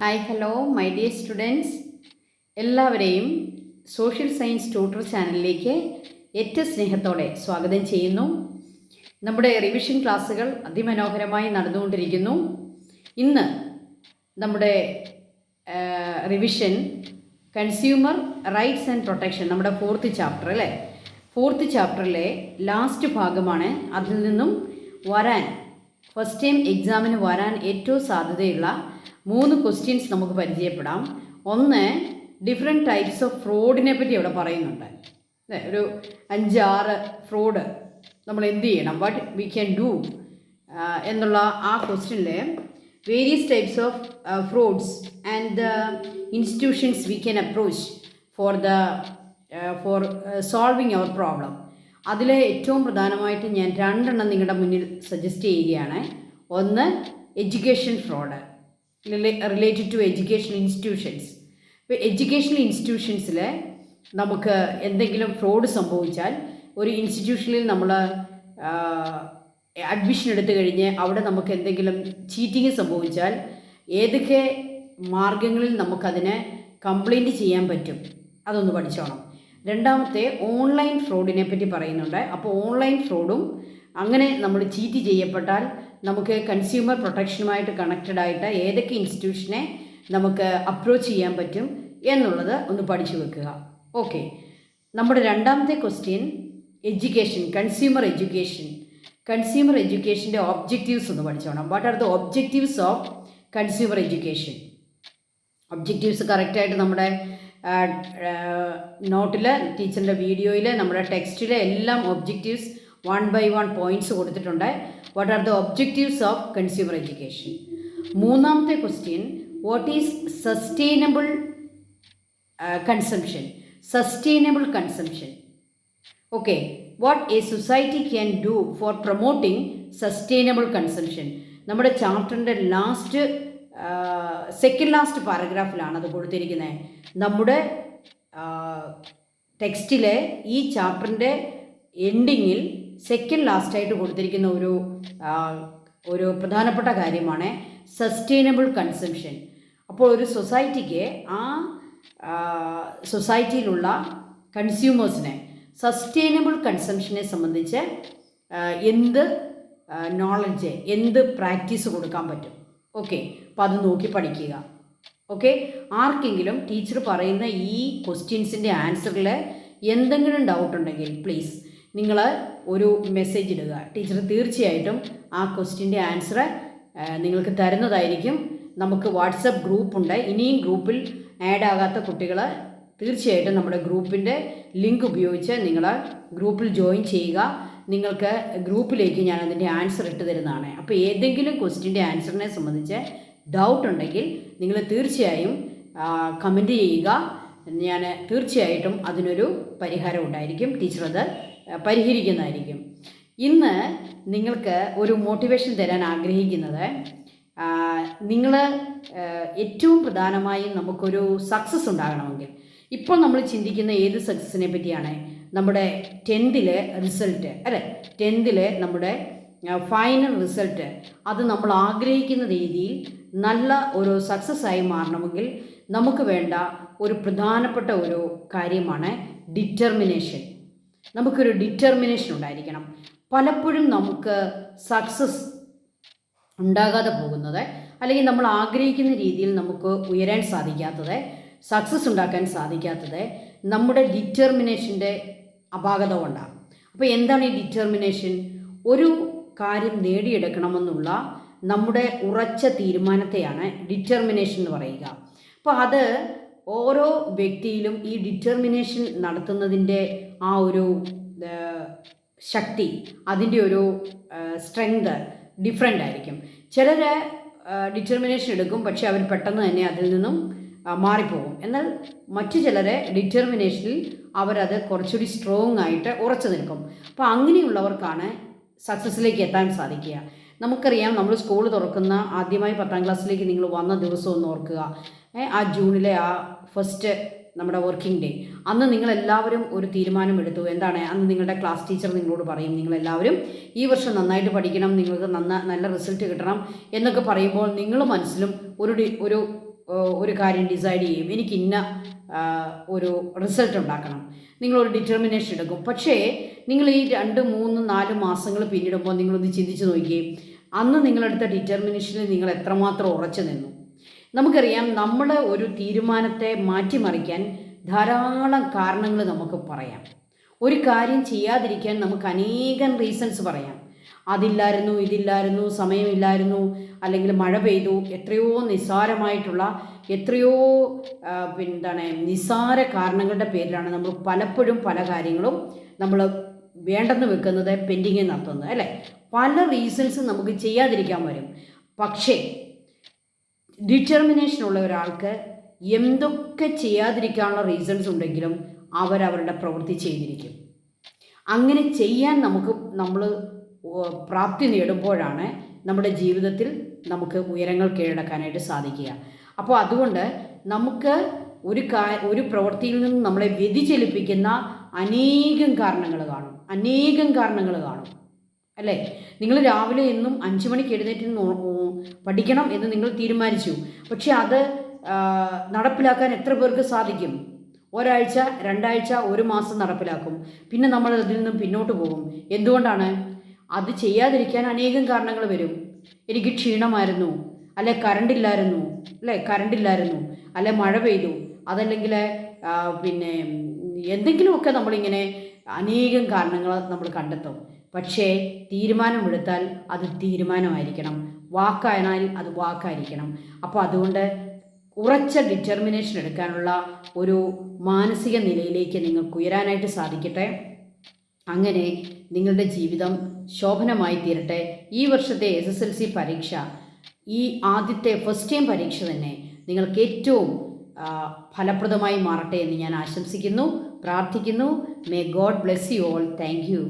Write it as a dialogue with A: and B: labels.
A: Hi hello my dear students, എല്ലാവരെയും social science tutor ചാനലിലേക്ക് ഏറ്റവും സ്നേഹത്തോടെ സ്വാഗതം ചെയ്യുന്നു. നമ്മുടെ റിവിഷൻ ക്ലാസ്സുകൾ അതിമനോഹരമായി നടന്നുകൊണ്ടിരിക്കുന്നു. ഇന്ന് നമ്മുടെ revision consumer rights and protection, നമ്മുടെ ഫോർത്ത് ചാപ്റ്റർ അല്ലേ, ഫോർത്ത് ചാപ്റ്ററിലെ ലാസ്റ്റ് ഭാഗമാണ്. അതിൽ നിന്നും ഫസ്റ്റ് ടൈം എക്സാമിന് വരാൻ ഏറ്റവും സാധ്യതയുള്ള 3 ക്വസ്റ്റ്യൻസ് നമുക്ക് പരിചയപ്പെടാം. ഒന്ന്, ഡിഫറെൻറ്റ് ടൈപ്സ് ഓഫ് ഫ്രോഡിനെ പറ്റി ഇവിടെ പറയുന്നുണ്ട്. ഒരു 5-6 ഫ്രോഡ് നമ്മൾ എന്ത് ചെയ്യണം, വാട്ട് വി ക്യാൻ ഡു എന്നുള്ള ആ ക്വസ്റ്റ്യനിൽ various types of frauds and the institutions we can approach for solving our problem. അതിൽ ഏറ്റവും പ്രധാനമായിട്ട് ഞാൻ 2 നിങ്ങളുടെ മുന്നിൽ സജസ്റ്റ് ചെയ്യുകയാണ്. ഒന്ന്, education fraud related to educational institutions. ഇപ്പോൾ എഡ്യൂക്കേഷണൽ ഇൻസ്റ്റിറ്റ്യൂഷൻസിൽ നമുക്ക് എന്തെങ്കിലും ഫ്രോഡ് സംഭവിച്ചാൽ, ഒരു ഇൻസ്റ്റിറ്റ്യൂഷനിൽ നമ്മൾ അഡ്മിഷൻ എടുത്തു കഴിഞ്ഞ് അവിടെ നമുക്ക് എന്തെങ്കിലും ചീറ്റിങ് സംഭവിച്ചാൽ ഏതൊക്കെ മാർഗങ്ങളിൽ നമുക്കതിനെ കംപ്ലൈൻറ്റ് ചെയ്യാൻ പറ്റും, അതൊന്ന് പഠിച്ചോണം. രണ്ടാമത്തെ, ഓൺലൈൻ ഫ്രോഡിനെ പറ്റി പറയുന്നുണ്ട്. അപ്പോൾ ഓൺലൈൻ ഫ്രോഡും അങ്ങനെ നമ്മൾ ചീറ്റ് ചെയ്യപ്പെട്ടാൽ നമുക്ക് കൺസ്യൂമർ പ്രൊട്ടക്ഷനുമായിട്ട് കണക്റ്റഡ് ആയിട്ട് ഏതൊക്കെ ഇൻസ്റ്റിറ്റ്യൂഷനെ നമുക്ക് അപ്രോച്ച് ചെയ്യാൻ പറ്റും എന്നുള്ളത് ഒന്ന് പഠിച്ചു വെക്കുക. ഓക്കെ, നമ്മുടെ രണ്ടാമത്തെ question education, consumer education. Consumer എഡ്യൂക്കേഷൻ്റെ ഒബ്ജക്റ്റീവ്സ് ഒന്ന് പഠിച്ചോണം. What are the objectives of consumer education? Objectives കറക്റ്റായിട്ട് നമ്മുടെ നോട്ടിൽ, ടീച്ചറിൻ്റെ വീഡിയോയിൽ, നമ്മുടെ ടെക്സ്റ്റിൽ എല്ലാം ഒബ്ജക്റ്റീവ്സ് 1 by 1 പോയിൻറ്റ്സ് കൊടുത്തിട്ടുണ്ട്. What are the objectives of consumer education? മൂന്നാമത്തെ question, what is sustainable consumption? Sustainable consumption. Okay, what a society can do for promoting sustainable consumption? നമ്മുടെ ചാപ്റ്ററിൻ്റെ സെക്കൻഡ് ലാസ്റ്റ് പാരഗ്രാഫിലാണ് അത് കൊടുത്തിരിക്കുന്നത്. നമ്മുടെ ടെക്സ്റ്റിലെ ഈ ചാപ്റ്ററിൻ്റെ എൻഡിങ്ങിൽ സെക്കൻഡ് ലാസ്റ്റായിട്ട് കൊടുത്തിരിക്കുന്ന ഒരു പ്രധാനപ്പെട്ട കാര്യമാണ് സസ്റ്റൈനബിൾ കൺസംഷൻ. അപ്പോൾ ഒരു സൊസൈറ്റിക്ക് ആ സൊസൈറ്റിയിലുള്ള കൺസ്യൂമേഴ്സിനെ സസ്റ്റൈനബിൾ കൺസംഷനെ സംബന്ധിച്ച് എന്ത് നോളജ്, എന്ത് പ്രാക്ടീസ് കൊടുക്കാൻ പറ്റും? ഓക്കെ, അപ്പോൾ അത് നോക്കി പഠിക്കുക. ഓക്കെ, ആർക്കെങ്കിലും ടീച്ചർ പറയുന്ന ഈ ക്വസ്റ്റ്യൻസിൻ്റെ ആൻസറിൽ എന്തെങ്കിലും ഡൗട്ട് ഉണ്ടെങ്കിൽ പ്ലീസ് നിങ്ങൾ ഒരു മെസ്സേജ് ഇടുക. ടീച്ചർ തീർച്ചയായിട്ടും ആ ക്വസ്റ്റ്യൻ്റെ ആൻസർ നിങ്ങൾക്ക് തരുന്നതായിരിക്കും. നമുക്ക് വാട്സപ്പ് ഗ്രൂപ്പുണ്ട്. ഇനിയും ഗ്രൂപ്പിൽ ആഡ് ആകാത്ത കുട്ടികൾ തീർച്ചയായിട്ടും നമ്മുടെ ഗ്രൂപ്പിൻ്റെ ലിങ്ക് ഉപയോഗിച്ച് നിങ്ങൾ ഗ്രൂപ്പിൽ ജോയിൻ ചെയ്യുക. നിങ്ങൾക്ക് ഗ്രൂപ്പിലേക്ക് ഞാൻ അതിൻ്റെ ആൻസർ ഇട്ട് തരുന്നതാണ്. അപ്പോൾ ഏതെങ്കിലും ക്വസ്റ്റ്യൻ്റെ ആൻസറിനെ സംബന്ധിച്ച് ഡൗട്ട് ഉണ്ടെങ്കിൽ നിങ്ങൾ തീർച്ചയായും കമൻറ്റ് ചെയ്യുക. ഞാൻ തീർച്ചയായിട്ടും അതിനൊരു പരിഹാരം ഉണ്ടായിരിക്കും. ടീച്ചർ അത് പരിഹരിക്കുന്നതായിരിക്കും. ഇന്ന് നിങ്ങൾക്ക് ഒരു മോട്ടിവേഷൻ തരാൻ ആഗ്രഹിക്കുന്നത്, നിങ്ങൾ ഏറ്റവും പ്രധാനമായും നമുക്കൊരു സക്സസ് ഉണ്ടാകണമെങ്കിൽ, ഇപ്പോൾ നമ്മൾ ചിന്തിക്കുന്ന ഏത് സക്സസിനെ പറ്റിയാണ്? നമ്മുടെ 10th റിസൾട്ട് അല്ലേ, 10th നമ്മുടെ ഫൈനൽ റിസൾട്ട്, അത് നമ്മൾ ആഗ്രഹിക്കുന്ന രീതിയിൽ നല്ല ഒരു സക്സസ് ആയി മാറണമെങ്കിൽ നമുക്ക് വേണ്ട ഒരു പ്രധാനപ്പെട്ട ഒരു കാര്യമാണ് ഡിറ്റർമിനേഷൻ. നമുക്കൊരു ഡിറ്റർമിനേഷൻ ഉണ്ടായിരിക്കണം. പലപ്പോഴും നമുക്ക് സക്സസ് ഉണ്ടാകാതെ പോകുന്നത്, അല്ലെങ്കിൽ നമ്മൾ ആഗ്രഹിക്കുന്ന രീതിയിൽ നമുക്ക് ഉയരാൻ സാധിക്കാത്തത്, സക്സസ് ഉണ്ടാക്കാൻ സാധിക്കാത്തത് നമ്മുടെ ഡിറ്റർമിനേഷൻ്റെ അപാകത കൊണ്ടാണ്. അപ്പോൾ എന്താണ് ഈ ഡിറ്റർമിനേഷൻ? ഒരു കാര്യം നേടിയെടുക്കണമെന്നുള്ള നമ്മുടെ ഉറച്ച തീരുമാനത്തെയാണ് ഡിറ്റർമിനേഷൻ എന്ന് പറയുക. അപ്പോൾ അത് ഓരോ വ്യക്തിയിലും ഈ ഡിറ്റർമിനേഷൻ നടത്തുന്നതിൻ്റെ ആ ഒരു ശക്തി, അതിൻ്റെ ഒരു സ്ട്രെങ്ത് ഡിഫറെൻ്റ് ആയിരിക്കും. ചിലർ ഡിറ്റർമിനേഷൻ എടുക്കും, പക്ഷേ അവർ പെട്ടെന്ന് തന്നെ അതിൽ നിന്നും മാറിപ്പോകും. എന്നാൽ മറ്റു ചിലരെ ഡിറ്റർമിനേഷനിൽ അവരത് കുറച്ചുകൂടി സ്ട്രോങ് ആയിട്ട് ഉറച്ചു നിൽക്കും. അപ്പോൾ അങ്ങനെയുള്ളവർക്കാണ് സക്സസ്സിലേക്ക് എത്താൻ സാധിക്കുക. നമുക്കറിയാം, നമ്മൾ സ്കൂൾ തുറക്കുന്ന ആദ്യമായി 10ാം ക്ലാസ്സിലേക്ക് നിങ്ങൾ വന്ന ദിവസം ഒന്ന് ഓർക്കുക. ആ ജൂണിലെ ആ ഫസ്റ്റ് നമ്മുടെ വർക്കിംഗ് ഡേ, അന്ന് നിങ്ങളെല്ലാവരും ഒരു തീരുമാനമെടുത്തു. എന്താണ്? അന്ന് നിങ്ങളുടെ ക്ലാസ് ടീച്ചർ നിങ്ങളോട് പറയും, നിങ്ങളെല്ലാവരും ഈ വർഷം നന്നായിട്ട് പഠിക്കണം, നിങ്ങൾക്ക് നല്ല റിസൾട്ട് കിട്ടണം എന്നൊക്കെ പറയുമ്പോൾ നിങ്ങൾ മനസ്സിലും ഒരു ഒരു കാര്യം ഡിസൈഡ് ചെയ്യും, എനിക്ക് ഇന്ന ഒരു റിസൾട്ട് ഉണ്ടാക്കണം. നിങ്ങളൊരു ഡിറ്റർമിനേഷൻ എടുക്കും. പക്ഷേ നിങ്ങൾ ഈ 2, 3, 4 മാസങ്ങൾ പിന്നിടുമ്പോൾ നിങ്ങളൊന്ന് ചിന്തിച്ച് നോക്കുകയും അന്ന് നിങ്ങളെടുത്ത ഡിറ്റർമിനേഷനിൽ നിങ്ങൾ എത്രമാത്രം ഉറച്ചു നിന്നു. നമുക്കറിയാം, നമ്മുടെ ഒരു തീരുമാനത്തെ മാറ്റിമറിക്കാൻ ധാരാളം കാരണങ്ങൾ നമുക്ക് പറയാം. ഒരു കാര്യം ചെയ്യാതിരിക്കാൻ നമുക്ക് അനേകം റീസൺസ് പറയാം. അതില്ലായിരുന്നു, ഇതില്ലായിരുന്നു, സമയമില്ലായിരുന്നു, അല്ലെങ്കിൽ മഴ പെയ്തു, എത്രയോ നിസ്സാരമായിട്ടുള്ള എത്രയോ നിസ്സാര കാരണങ്ങളുടെ പേരിലാണ് നമ്മൾ പലപ്പോഴും പല കാര്യങ്ങളും നമ്മൾ വേണ്ടെന്ന് വെക്കുന്നത്, പെൻഡിങ് നടത്തുന്നത്, അല്ലേ? പല റീസൺസ് നമുക്ക് ചെയ്യാതിരിക്കാൻ വരും. പക്ഷേ ഡിറ്റർമിനേഷൻ ഉള്ള ഒരാൾക്ക് എന്തൊക്കെ ചെയ്യാതിരിക്കാനുള്ള റീസൺസ് ഉണ്ടെങ്കിലും അവരവരുടെ പ്രവൃത്തി ചെയ്തിരിക്കും. അങ്ങനെ ചെയ്യാൻ നമ്മൾ പ്രാപ്തി നേടുമ്പോഴാണ് നമ്മുടെ ജീവിതത്തിൽ നമുക്ക് ഉയരങ്ങൾ കീഴടക്കാനായിട്ട് സാധിക്കുക. അപ്പോൾ അതുകൊണ്ട് നമുക്ക് ഒരു പ്രവൃത്തിയിൽ നിന്ന് നമ്മളെ വ്യതിചലിപ്പിക്കുന്ന അനേകം കാരണങ്ങൾ കാണും, അല്ലേ? നിങ്ങൾ രാവിലെ എന്നും 5 മണിക്ക് എഴുന്നേറ്റ് പഠിക്കണം എന്ന് നിങ്ങൾ തീരുമാനിച്ചു. പക്ഷെ അത് നടപ്പിലാക്കാൻ എത്ര പേർക്ക് സാധിക്കും? ഒരാഴ്ച, 2 ആഴ്ച, 1 മാസം നടപ്പിലാക്കും. പിന്നെ നമ്മൾ അതിൽ നിന്നും പിന്നോട്ട് പോകും. എന്തുകൊണ്ടാണ്? അത് ചെയ്യാതിരിക്കാൻ അനേകം കാരണങ്ങൾ വരും. എനിക്ക് ക്ഷീണമായിരുന്നു, അല്ലെ കറണ്ടില്ലായിരുന്നു, അല്ലെ മഴ പെയ്തു, അതല്ലെങ്കിൽ എന്തെങ്കിലുമൊക്കെ നമ്മളിങ്ങനെ അനേകം കാരണങ്ങൾ നമ്മൾ കണ്ടെത്തും. പക്ഷേ തീരുമാനമെടുത്താൽ അത് തീരുമാനമായിരിക്കണം, വാക്കായാൽ അത് വാക്കായിരിക്കണം. അപ്പോൾ അതുകൊണ്ട് ഉറച്ച ഡിറ്റർമിനേഷൻ എടുക്കാനുള്ള ഒരു മാനസിക നിലയിലേക്ക് നിങ്ങൾക്ക് ഉയരാനായിട്ട് സാധിക്കട്ടെ. അങ്ങനെ നിങ്ങളുടെ ജീവിതം ശോഭനമായി തീരട്ടെ. ഈ വർഷത്തെ SSLC പരീക്ഷ, ഈ ആദ്യത്തെ ഫസ്റ്റ് ടൈം പരീക്ഷ തന്നെ നിങ്ങൾക്ക് ഏറ്റവും ഫലപ്രദമായി മാറട്ടെ എന്ന് ഞാൻ ആശംസിക്കുന്നു, പ്രാർത്ഥിക്കുന്നു. May God bless you all. Thank you.